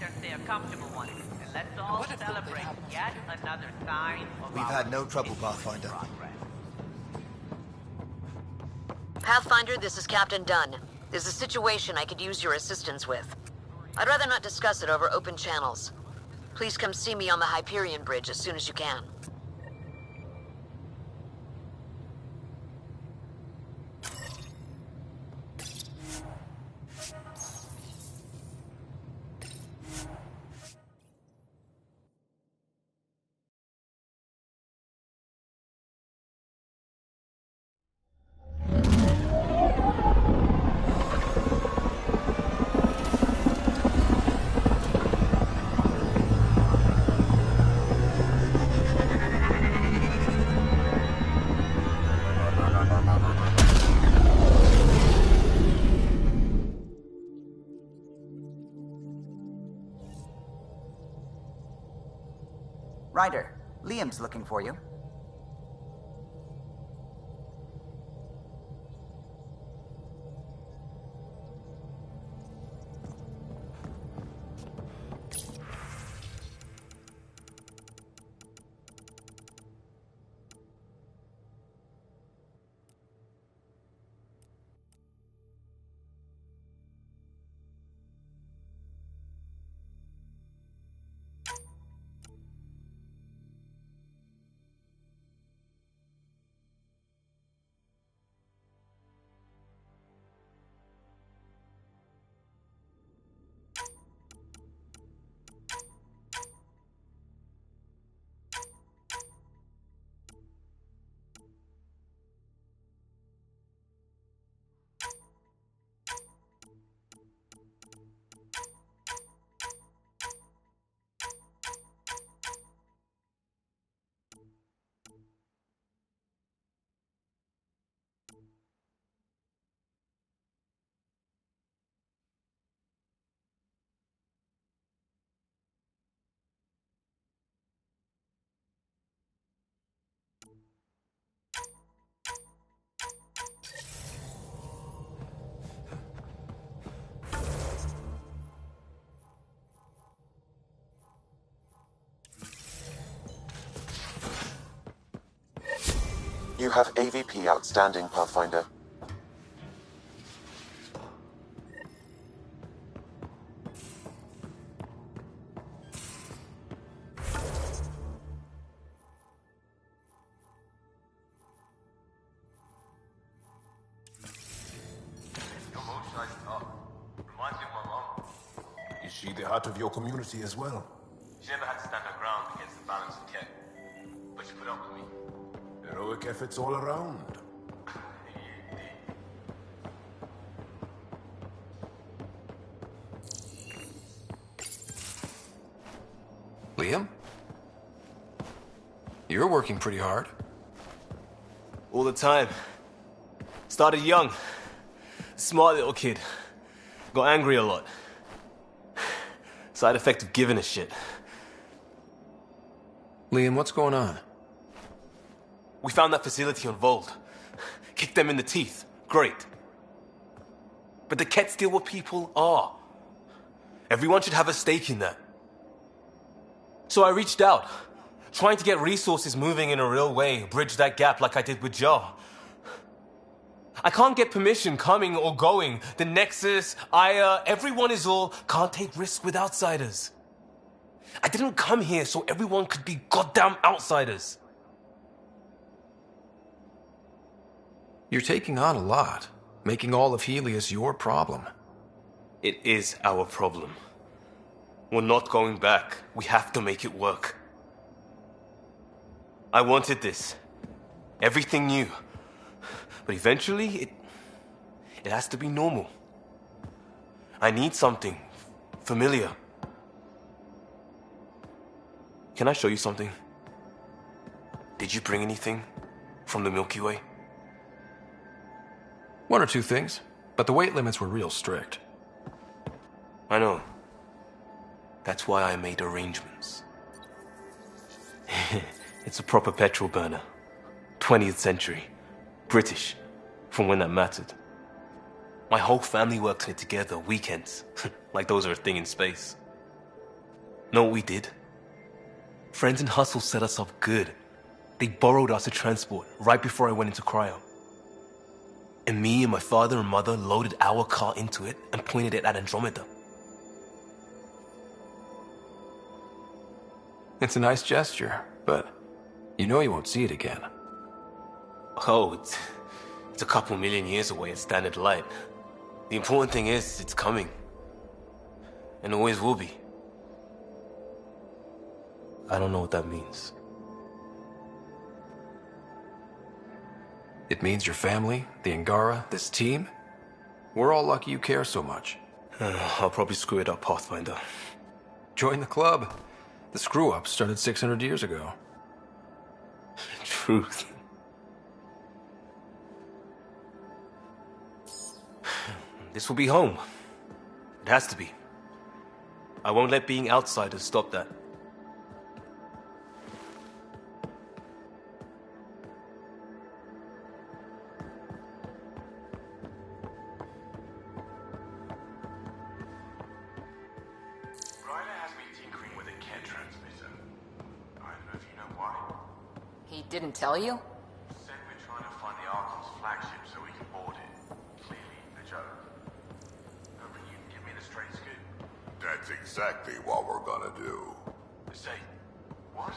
Enter their comfortable ones, and let's all celebrate yet another sign of We've had no trouble, Pathfinder. progress. Pathfinder, this is Captain Dunn. There's a situation I could use your assistance with. I'd rather not discuss it over open channels. Please come see me on the Hyperion Bridge as soon as you can. Ryder, Liam's looking for you. You have AVP outstanding, Pathfinder. Your motion is up. Reminds me of my mom. Is she the heart of your community as well? She never had to stand her ground against the balance of Ket, but she put up with me. Heroic efforts all around. Liam? You're working pretty hard. All the time. Started young. Smart little kid. Got angry a lot. Side effect of giving a shit. Liam, what's going on? We found that facility on Vold. Kicked them in the teeth. Great. But the Ket steal what people are. Everyone should have a stake in that. So I reached out, trying to get resources moving in a real way, bridge that gap like I did with Joe. I can't get permission coming or going. The Nexus, Aya, everyone is all can't take risks with outsiders. I didn't come here so everyone could be goddamn outsiders. You're taking on a lot, making all of Helios your problem. It is our problem. We're not going back. We have to make it work. I wanted this. Everything new. But eventually, it has to be normal. I need something familiar. Can I show you something? Did you bring anything from the Milky Way? One or two things, but the weight limits were real strict. I know. That's why I made arrangements. It's a proper petrol burner. 20th century. British. From when that mattered. My whole family works here together, weekends. Like those are a thing in space. Know what we did? Friends in Hustle set us up good. They borrowed us a transport right before I went into cryo. And me and my father and mother loaded our car into it and pointed it at Andromeda. It's a nice gesture, but you know you won't see it again. Oh, it's a couple million years away at standard light. The important thing is, it's coming. And always will be. I don't know what that means. It means your family, the Angara, this team. We're all lucky you care so much. I'll probably screw it up, Pathfinder. Join the club. The screw-up started 600 years ago. Truth. This will be home. It has to be. I won't let being outsiders stop that. Ryder has been tinkering with a Ket transmitter. I don't know if you know why. He didn't tell you? Said we're trying to find the Archon's flagship so we can board it. Clearly a joke. Hoping you can give me the straight scoop. That's exactly what we're gonna do. Say, what?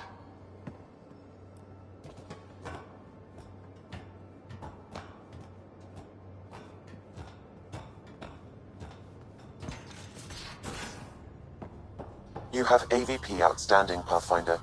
You have AVP outstanding, Pathfinder.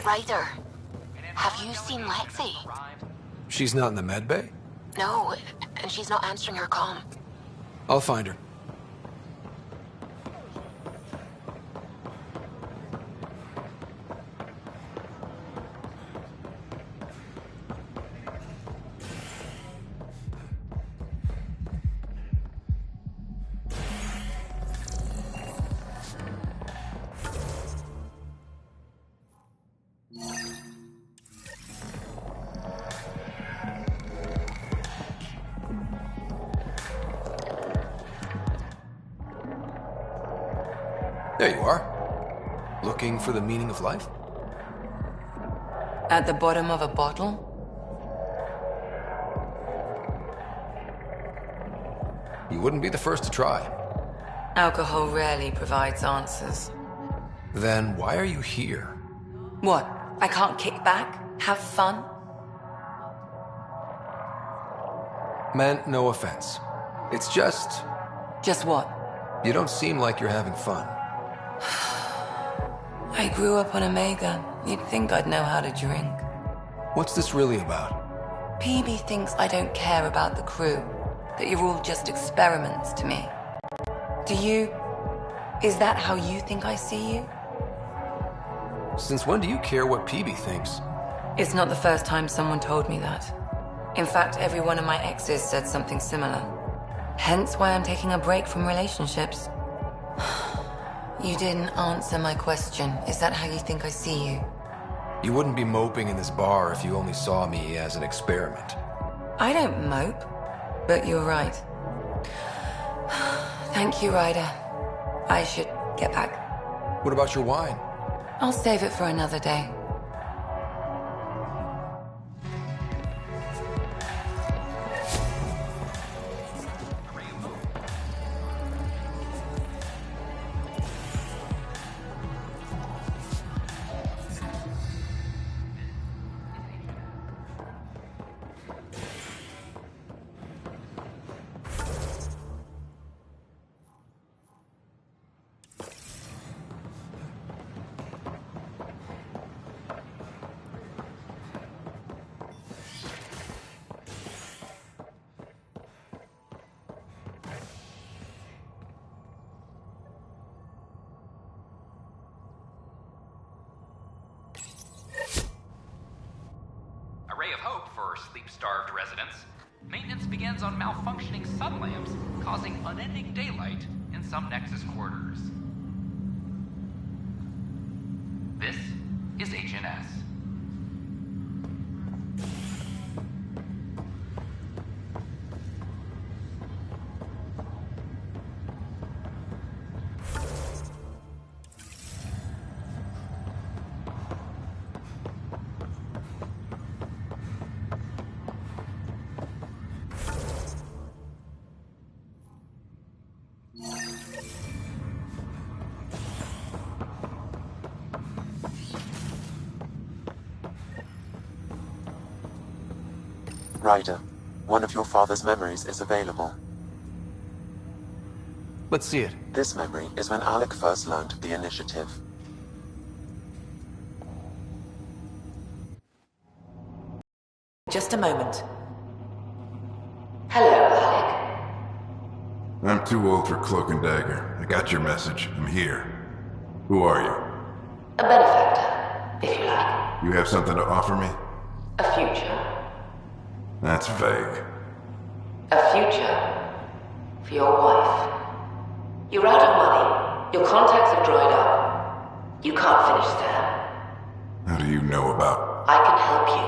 Ryder, have you seen Lexi? She's not in the med bay? No, and she's not answering her comm. I'll find her. There you are. Looking for the meaning of life? At the bottom of a bottle? You wouldn't be the first to try. Alcohol rarely provides answers. Then why are you here? What? I can't kick back? Have fun? Meant no offense. It's just... Just what? You don't seem like you're having fun. I grew up on Omega. You'd think I'd know how to drink. What's this really about? PB thinks I don't care about the crew. That you're all just experiments to me. Do you? Is that how you think I see you? Since when do you care what PB thinks? It's not the first time someone told me that. In fact, every one of my exes said something similar. Hence why I'm taking a break from relationships. You didn't answer my question. Is that how you think I see you? You wouldn't be moping in this bar if you only saw me as an experiment. I don't mope, but you're right. Thank you, Ryder. I should get back. What about your wine? I'll save it for another day. Ray of hope for sleep-starved residents. Maintenance begins on malfunctioning sun lamps, causing unending daylight in some Nexus quarters. This is HNS. Ryder, one of your father's memories is available. Let's see it. This memory is when Alec first learned the initiative. Just a moment. Hello, Alec. I'm too old for cloak and dagger. I got your message. I'm here. Who are you? A benefactor, if you like. You have something to offer me? A future. That's vague. A future for your wife. You're out of money. Your contacts have dried up. You can't finish Sam. How do you know about... I can help you.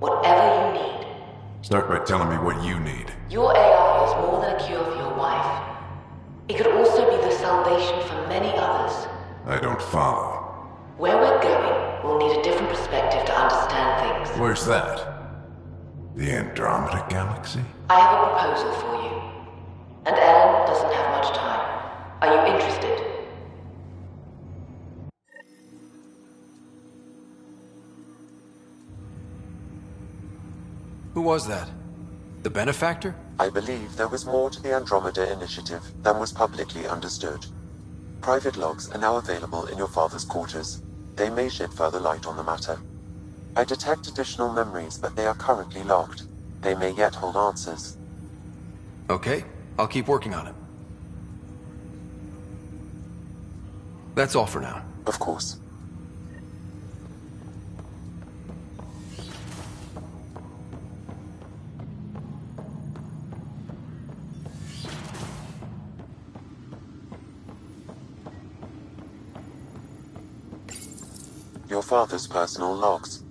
Whatever you need. Start by telling me what you need. Your AI is more than a cure for your wife. It could also be the salvation for many others. I don't follow. Where we're going, we'll need a different perspective to understand things. Where's that? The Andromeda Galaxy? I have a proposal for you. And Ellen doesn't have much time. Are you interested? Who was that? The benefactor? I believe there was more to the Andromeda initiative than was publicly understood. Private logs are now available in your father's quarters. They may shed further light on the matter. I detect additional memories, but they are currently locked. They may yet hold answers. Okay, I'll keep working on it. That's all for now. Of course. Your father's personal logs.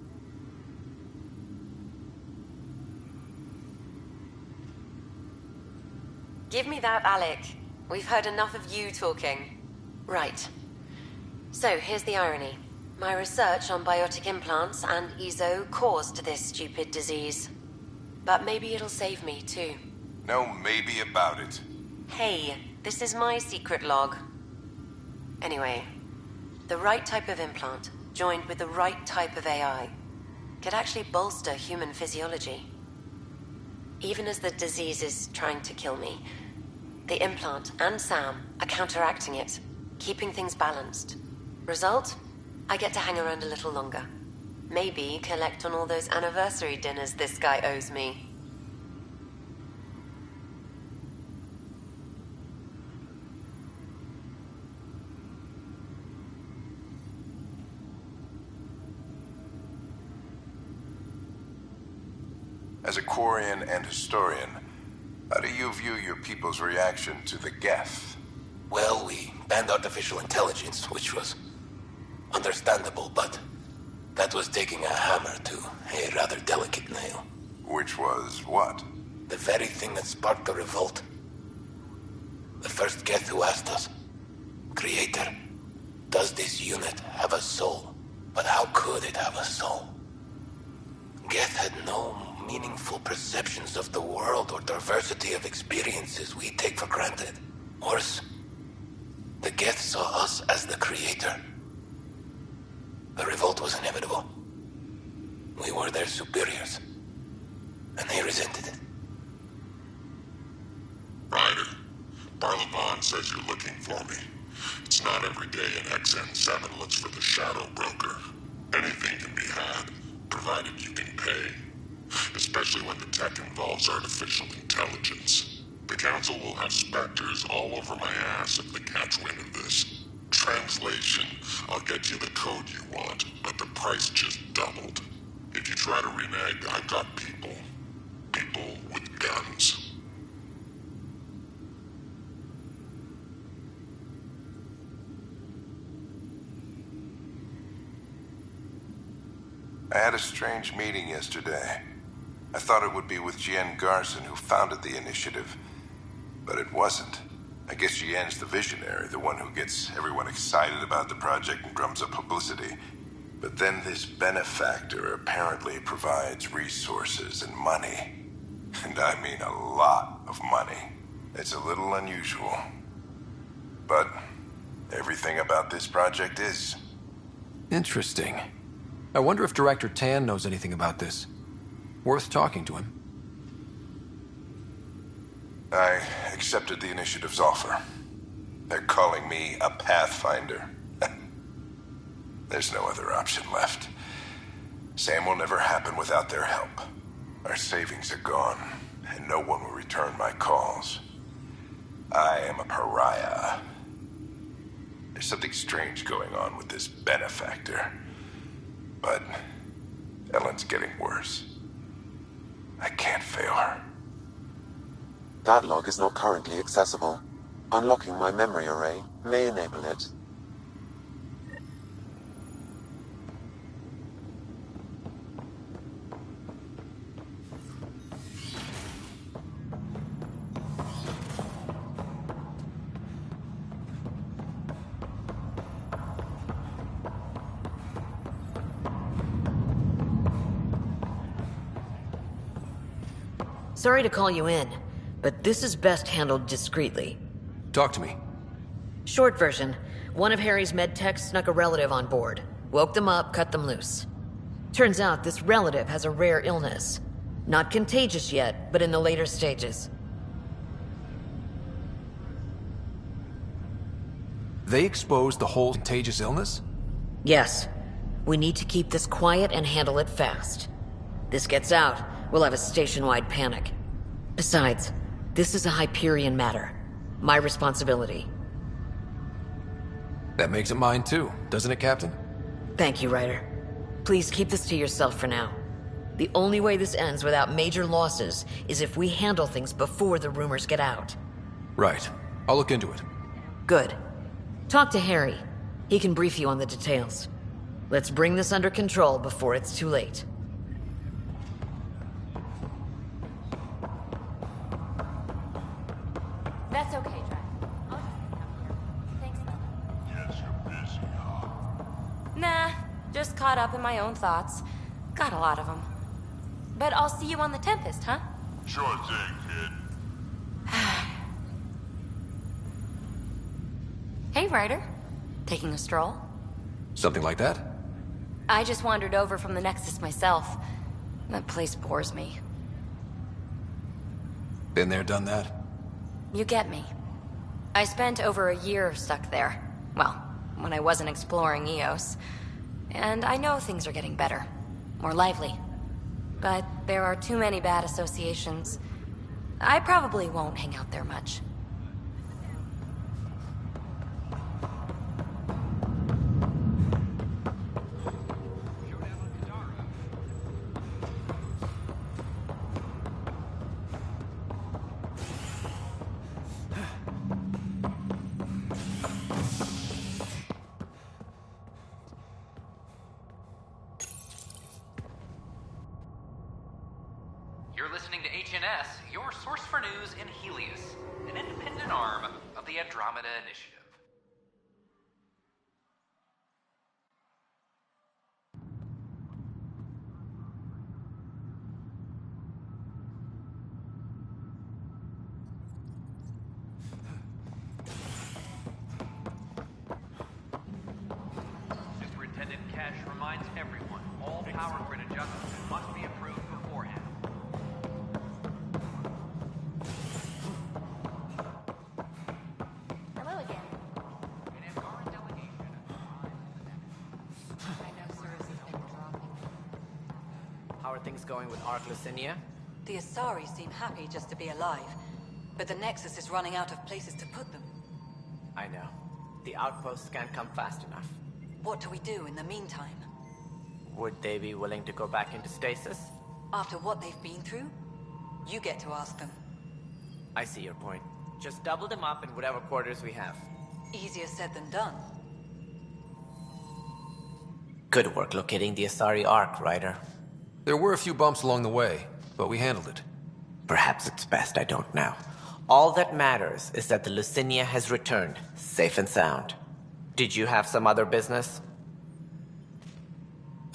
Give me that, Alec. We've heard enough of you talking. Right. So, here's the irony. My research on biotic implants and EZO caused this stupid disease. But maybe it'll save me, too. No maybe about it. Hey, this is my secret log. Anyway, the right type of implant, joined with the right type of AI, could actually bolster human physiology. Even as the disease is trying to kill me, the implant and Sam are counteracting it, keeping things balanced. Result? I get to hang around a little longer. Maybe collect on all those anniversary dinners this guy owes me. As a Quarian and historian, how do you view your people's reaction to the Geth? Well, we banned artificial intelligence, which was understandable, but that was taking a hammer to a rather delicate nail. Which was what? The very thing that sparked the revolt. The first Geth who asked us, Creator, does this unit have a soul? But how could it have a soul? Geth had no meaningful perceptions of the world or diversity of experiences we take for granted. Worse, the Geth saw us as the Creator. The revolt was inevitable. We were their superiors, and they resented it. Ryder, Barlavon says you're looking for me. It's not every day an XN7 looks for the Shadow Broker. Anything can be had, provided you can pay. Especially when the tech involves artificial intelligence. The Council will have specters all over my ass if they catch wind of this. Translation, I'll get you the code you want, but the price just doubled. If you try to renege, I've got people. People with guns. I had a strange meeting yesterday. I thought it would be with Jien Garson, who founded the initiative, but it wasn't. I guess Jien's the visionary, the one who gets everyone excited about the project and drums up publicity. But then this benefactor apparently provides resources and money. And I mean a lot of money. It's a little unusual. But everything about this project is. Interesting. I wonder if Director Tan knows anything about this. Worth talking to him. I accepted the initiative's offer. They're calling me a Pathfinder. There's no other option left. Sam will never happen without their help. Our savings are gone, and no one will return my calls. I am a pariah. There's something strange going on with this benefactor. But Ellen's getting worse. I can't fail her. That log is not currently accessible. Unlocking my memory array may enable it. Sorry to call you in, but this is best handled discreetly. Talk to me. Short version, one of Harry's medtechs snuck a relative on board. Woke them up, cut them loose. Turns out this relative has a rare illness. Not contagious yet, but in the later stages. They exposed the whole contagious illness? Yes, We need to keep this quiet and handle it fast. This gets out, we'll have a station-wide panic. Besides, this is a Hyperion matter. My responsibility. That makes it mine too, doesn't it, Captain? Thank you, Ryder. Please keep this to yourself for now. The only way this ends without major losses is if we handle things before the rumors get out. Right. I'll look into it. Good. Talk to Harry. He can brief you on the details. Let's bring this under control before it's too late. That's okay, Drac. I'll just come here. Thanks. Guess you're busy, huh? Nah, just caught up in my own thoughts. Got a lot of them. But I'll see you on the Tempest, huh? Sure thing, kid. Hey, Ryder. Taking a stroll? Something like that? I just wandered over from the Nexus myself. That place bores me. Been there, done that? You get me. I spent over a year stuck there. Well, when I wasn't exploring Eos. And I know things are getting better. More lively. But there are too many bad associations. I probably won't hang out there much. You're listening to HNS, your source for news in Helios, an independent arm of the Andromeda Initiative. Superintendent Cash reminds everyone, all power grid adjustments must be approved beforehand. Hello again. How are things going with Ark Lucinia? The Asari seem happy just to be alive, but the Nexus is running out of places to put them. I know. The outposts can't come fast enough. What do we do in the meantime? Would they be willing to go back into stasis? After what they've been through? You get to ask them. I see your point. Just double them up in whatever quarters we have. Easier said than done. Good work locating the Asari Ark, Ryder. There were a few bumps along the way, but we handled it. Perhaps it's best I don't know. All that matters is that the Lucinia has returned, safe and sound. Did you have some other business?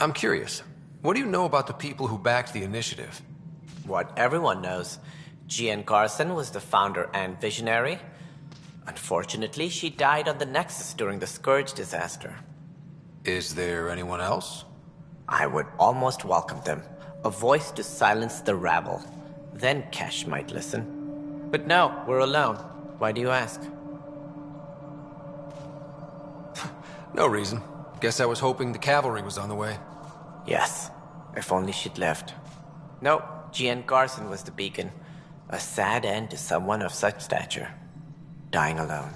I'm curious. What do you know about the people who backed the initiative? What everyone knows. Jean Garson was the founder and visionary. Unfortunately, she died on the Nexus during the Scourge disaster. Is there anyone else? I would almost welcome them. A voice to silence the rabble. Then Cash might listen. But no, we're alone. Why do you ask? No reason. Guess I was hoping the cavalry was on the way. Yes. If only she'd left. No, Jean Garson was the beacon. A sad end to someone of such stature. Dying alone.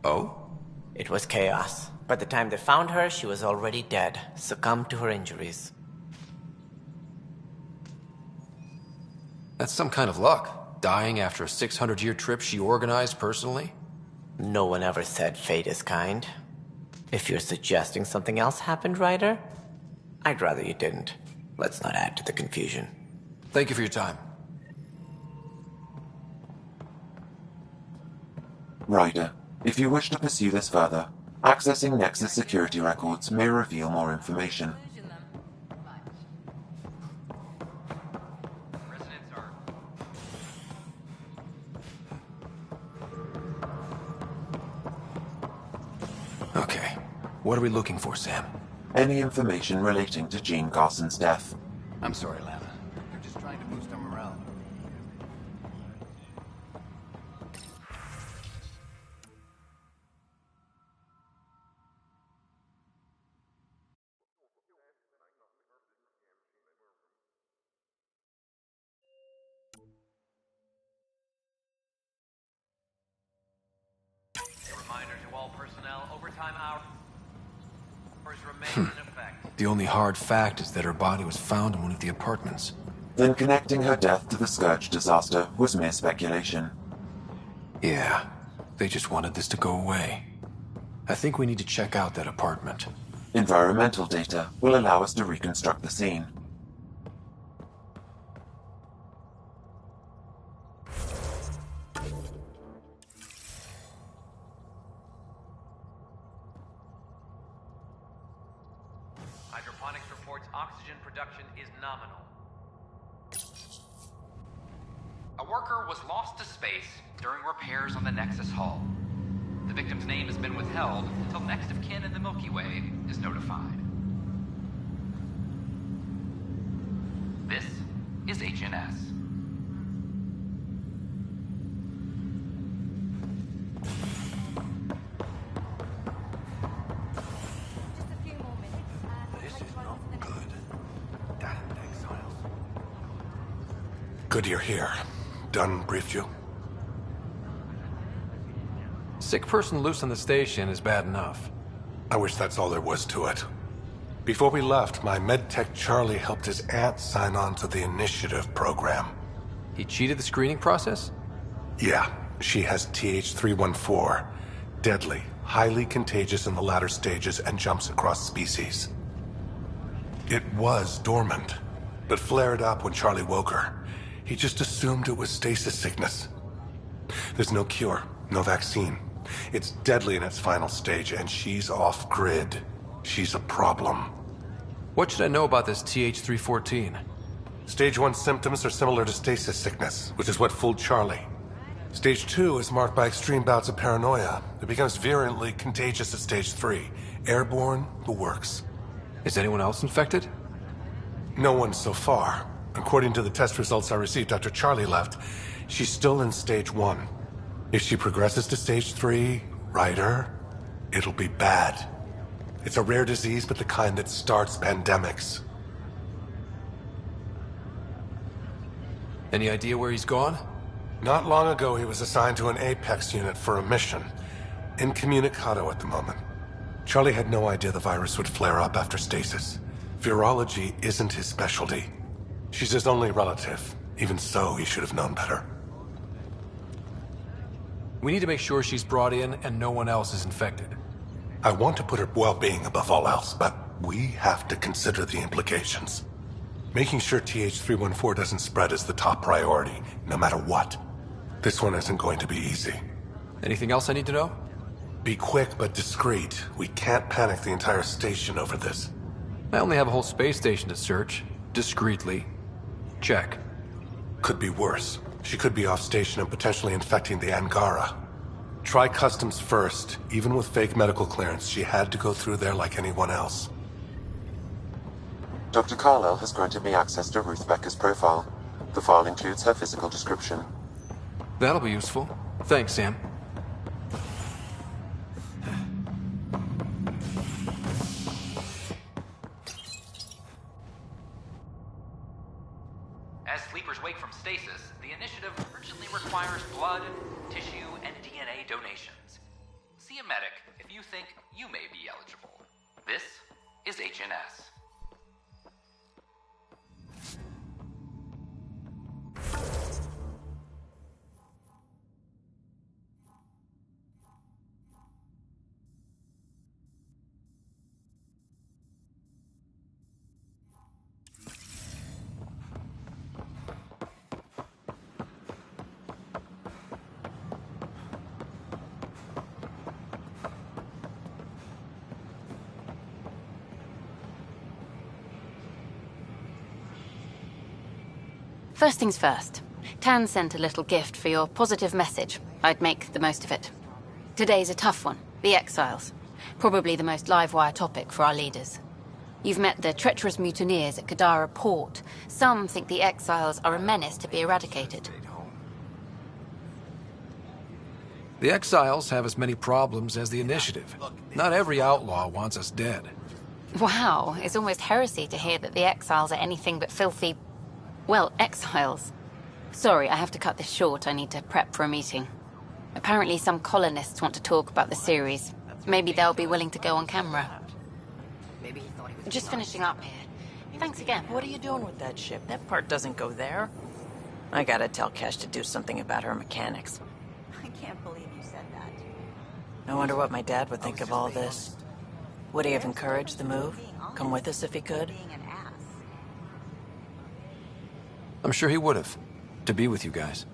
Oh? It was chaos. By the time they found her, she was already dead, succumbed to her injuries. That's some kind of luck. Dying after a 600-year trip she organized personally? No one ever said fate is kind. If you're suggesting something else happened, Ryder, I'd rather you didn't. Let's not add to the confusion. Thank you for your time. Ryder, if you wish to pursue this further, accessing Nexus security records may reveal more information. Okay. What are we looking for, Sam? Any information relating to Jean Garson's death. I'm sorry, Lana. They're just trying to boost our morale. Overtime hours remain in effect. The only hard fact is that her body was found in one of the apartments. Then connecting her death to the Scourge disaster was mere speculation. Yeah, they just wanted this to go away. I think we need to check out that apartment. Environmental data will allow us to reconstruct the scene. Hydroponics reports oxygen production is nominal. A worker was lost to space during repairs on the Nexus hull. The victim's name has been withheld until next of kin in the Milky Way is notified. This is HNS. Good you're here. Dunn briefed you? Sick person loose on the station is bad enough. I wish that's all there was to it. Before we left, my medtech Charlie helped his aunt sign on to the initiative program. He cheated the screening process? Yeah, she has TH314. Deadly, highly contagious in the latter stages and jumps across species. It was dormant, but flared up when Charlie woke her. He just assumed it was stasis sickness. There's no cure, no vaccine. It's deadly in its final stage, and she's off-grid. She's a problem. What should I know about this TH314? Stage 1 symptoms are similar to stasis sickness, which is what fooled Charlie. Stage 2 is marked by extreme bouts of paranoia. It becomes virulently contagious at Stage 3. Airborne, the works. Is anyone else infected? No one so far. According to the test results I received after Charlie left, she's still in Stage 1. If she progresses to Stage 3, Ryder, it'll be bad. It's a rare disease, but the kind that starts pandemics. Any idea where he's gone? Not long ago, he was assigned to an Apex unit for a mission. Incommunicado at the moment. Charlie had no idea the virus would flare up after stasis. Virology isn't his specialty. She's his only relative. Even so, he should have known better. We need to make sure she's brought in and no one else is infected. I want to put her well-being above all else, but we have to consider the implications. Making sure TH314 doesn't spread is the top priority, no matter what. This one isn't going to be easy. Anything else I need to know? Be quick but discreet. We can't panic the entire station over this. I only have a whole space station to search. Discreetly. Check. Could be worse. She could be off station and potentially infecting the Angara. Try customs first. Even with fake medical clearance, she had to go through there like anyone else. Dr. Carlyle has granted me access to Ruth Becker's profile. The file includes her physical description. That'll be useful. Thanks, Sam. As sleepers wake from stasis, the initiative urgently requires blood, tissue, and DNA donations. See a medic if you think you may be eligible. This is HNS. First things first. Tan sent a little gift for your positive message. I'd make the most of it. Today's a tough one. The Exiles. Probably the most live-wire topic for our leaders. You've met the treacherous mutineers at Kadara Port. Some think the Exiles are a menace to be eradicated. The Exiles have as many problems as the Initiative. Not every outlaw wants us dead. Wow, it's almost heresy to hear that the Exiles are anything but filthy... well, exiles. Sorry, I have to cut this short. I need to prep for a meeting. Apparently some colonists want to talk about the series. Maybe they'll be willing to go on camera. Just finishing up here. Thanks again. What are you doing with that ship? That part doesn't go there. I gotta tell Cash to do something about her mechanics. I can't believe you said that. I wonder what my dad would think of all this. Would he have encouraged the move? Come with us if he could? I'm sure he would have. To be with you guys.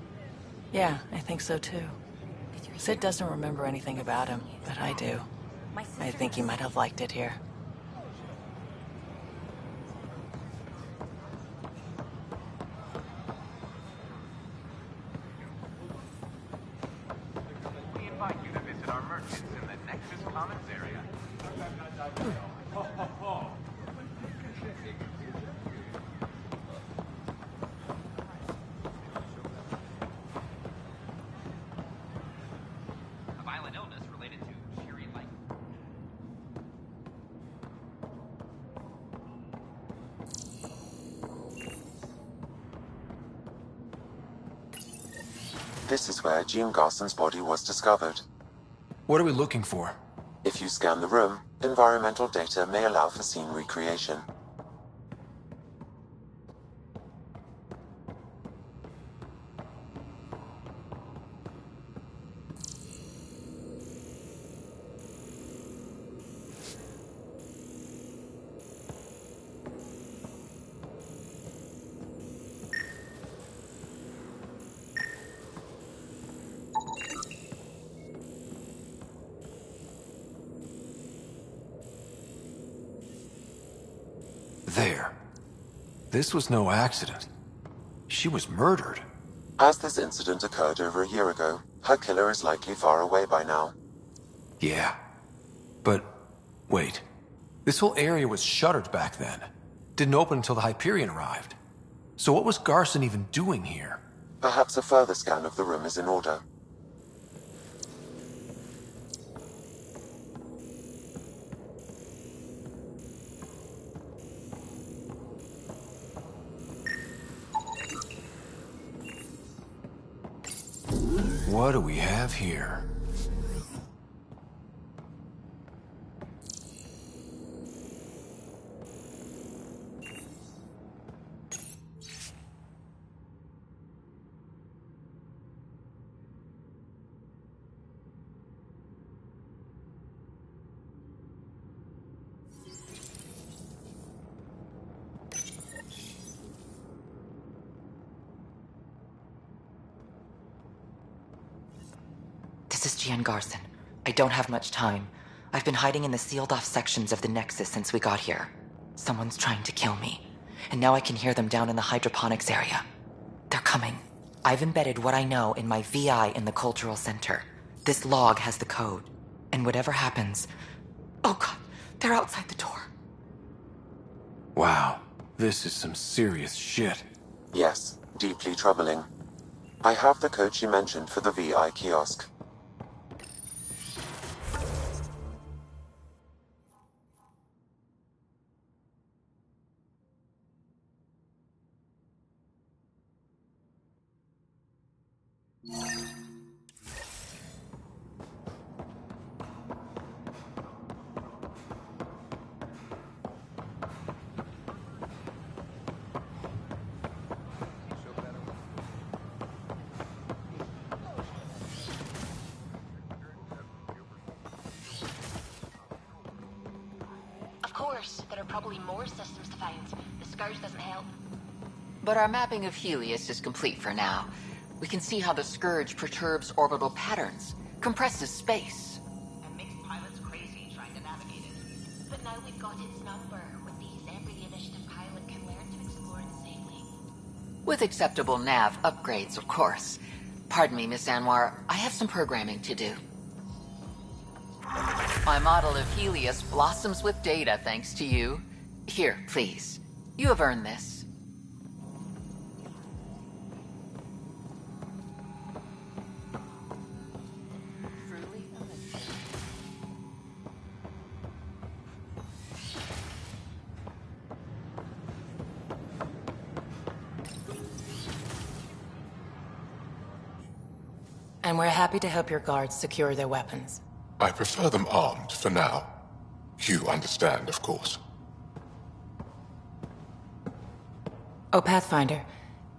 Yeah, I think so too. Sid doesn't remember anything about him, but I do. I think he might have liked it here. We invite you to visit our merchants in the Nexus Commons area. A violent illness related to Shiri Light. This is where Jean Garson's body was discovered. What are we looking for? If you scan the room, environmental data may allow for scene recreation. There. This was no accident. She was murdered. As this incident occurred over a year ago, her killer is likely far away by now. Yeah. But, wait. This whole area was shuttered back then. Didn't open until the Hyperion arrived. So what was Garson even doing here? Perhaps a further scan of the room is in order. What do we have here? This is Gian Garson. I don't have much time. I've been hiding in the sealed-off sections of the Nexus since we got here. Someone's trying to kill me, and now I can hear them down in the hydroponics area. They're coming. I've embedded what I know in my VI in the Cultural Center. This log has the code, and whatever happens... Oh god, they're outside the door. Wow, this is some serious shit. Yes, deeply troubling. I have the code she mentioned for the VI kiosk. Of course, there are probably more systems to find. The Scourge doesn't help. But our mapping of Helios is complete for now. We can see how the Scourge perturbs orbital patterns, compresses space. And makes pilots crazy trying to navigate it. But now we've got its number. With these, every initiative pilot can learn to explore it safely. With acceptable nav upgrades, of course. Pardon me, Miss Anwar, I have some programming to do. My model of Helios blossoms with data thanks to you. Here, please. You have earned this. And we're happy to help your guards secure their weapons. I prefer them armed for now. You understand, of course. Oh, Pathfinder,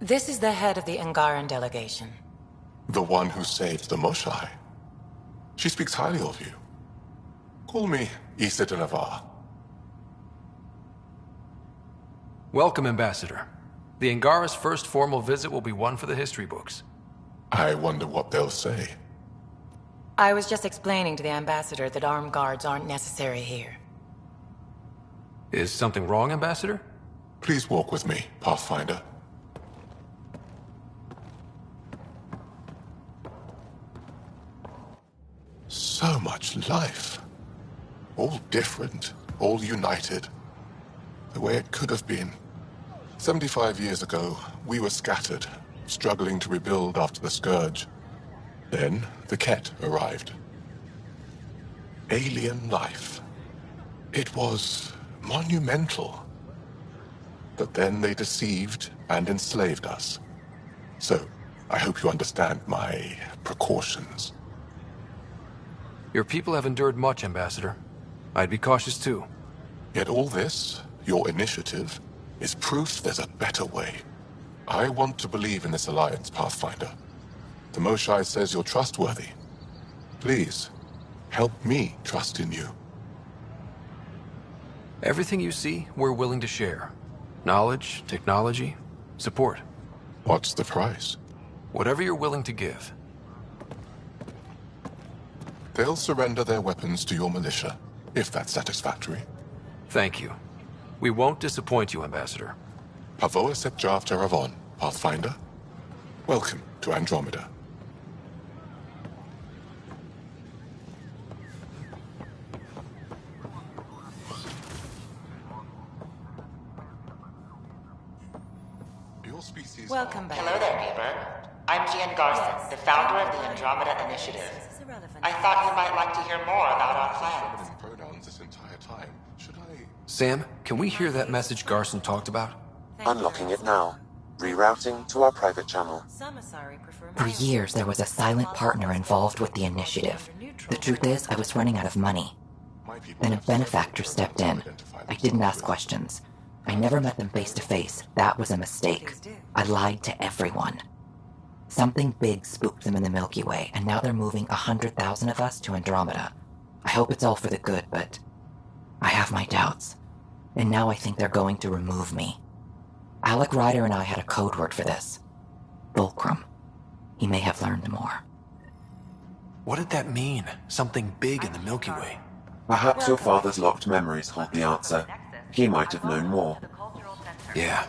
this is the head of the Angaran delegation. The one who saved the Moshai. She speaks highly of you. Call me Issa de Navarre. Welcome, Ambassador. The Angara's first formal visit will be one for the history books. I wonder what they'll say. I was just explaining to the Ambassador that armed guards aren't necessary here. Is something wrong, Ambassador? Please walk with me, Pathfinder. So much life. All different, all united. The way it could have been. 75 years ago, we were scattered, struggling to rebuild after the Scourge. Then, the Ket arrived. Alien life. It was monumental. But then they deceived and enslaved us. So, I hope you understand my precautions. Your people have endured much, Ambassador. I'd be cautious too. Yet all this, your initiative, is proof there's a better way. I want to believe in this alliance, Pathfinder. The Moshai says you're trustworthy. Please, help me trust in you. Everything you see, we're willing to share. Knowledge, technology, support. What's the price? Whatever you're willing to give. They'll surrender their weapons to your militia, if that's satisfactory. Thank you. We won't disappoint you, Ambassador. Pavoa Sep Jav Teravon, Pathfinder. Welcome to Andromeda. Your species Welcome back. Hello there, neighbor. I'm Gian Garson, the founder of the Andromeda Initiative. I thought you might like to hear more about our plans. Pronouns this entire time. Should I... Sam, can we hear that message Garson talked about? Unlocking it now. Rerouting to our private channel. For years, there was a silent partner involved with the initiative. The truth is, I was running out of money. Then a benefactor stepped in. I didn't ask questions. I never met them face to face. That was a mistake. I lied to everyone. Something big spooked them in the Milky Way, and now they're moving 100,000 of us to Andromeda. I hope it's all for the good, but I have my doubts. And now I think they're going to remove me. Alec Ryder and I had a code word for this. Fulcrum. He may have learned more. What did that mean? Something big in the Milky Way? Perhaps your father's locked memories hold the answer. He might have known more. Yeah.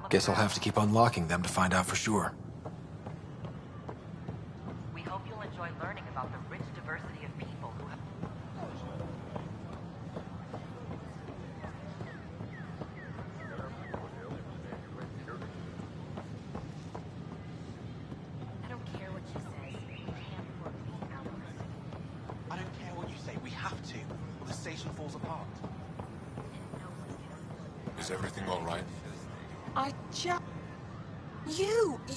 Guess I'll have to keep unlocking them to find out for sure. We hope you'll enjoy learning about the rich diversity of people who have... I don't care what you say. We can't afford being outlaws. I don't care what you say. We have to, or the station falls apart. Is everything all right?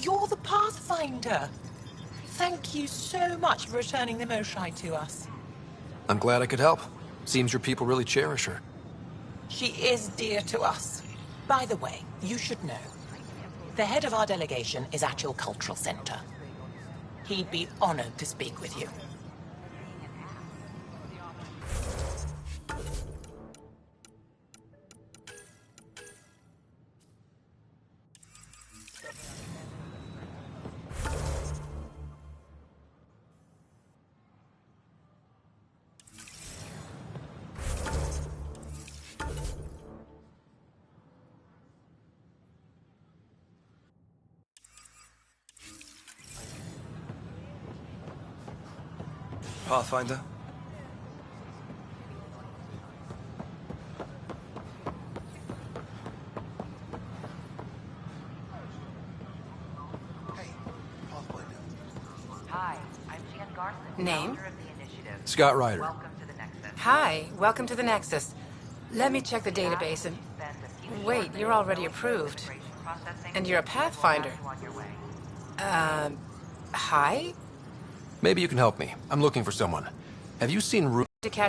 You're the Pathfinder. Thank you so much for returning the Moshai to us. I'm glad I could help. Seems your people really cherish her. She is dear to us. By the way, you should know. The head of our delegation is at your cultural center. He'd be honored to speak with you. Pathfinder? Hi, I'm Gian Garson, Name? founder of the initiative. Scott Ryder. Welcome to the Nexus. Hi, welcome to the Nexus. Let me check the database and... Wait, you're already approved. And you're a Pathfinder. Hi? Maybe you can help me. I'm looking for someone. Have you seen Ru- To catch